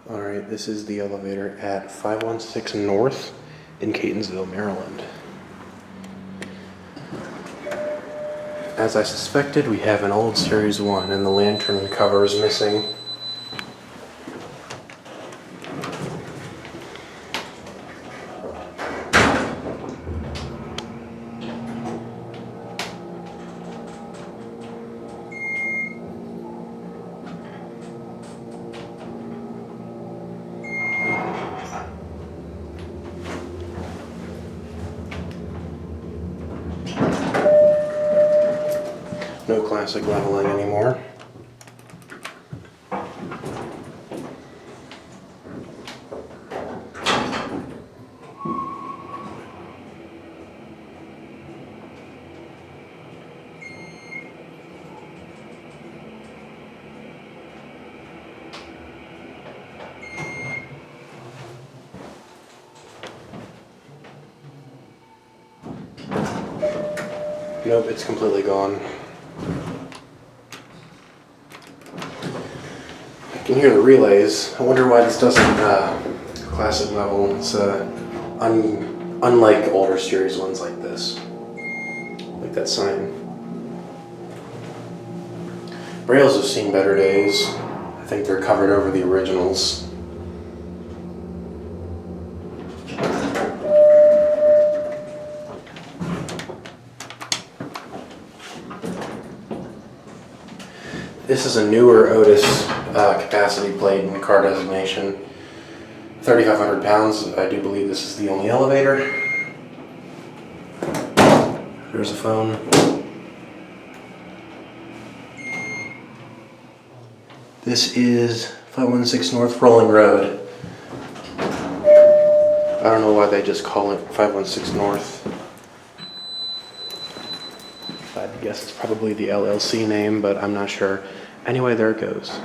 Alright, this is the elevator at 516 North in Catonsville, Maryland. As I suspected, we have an old Series 1 and the lantern cover is missing. No classic leveling anymore. Nope, it's completely gone. I can hear the relays. I wonder why this doesn't classic level. It's unlike older series ones like this. Like that sign. Braille's have seen better days. I think they're covered over the originals. This is a newer OTIS capacity plate and car designation. 3,500 pounds. I do believe this is the only elevator. There's a phone. This is 516 North Rolling Road. I don't know why they just call it 516 North. I guess it's probably the LLC name, but I'm not sure. Anyway, there it goes.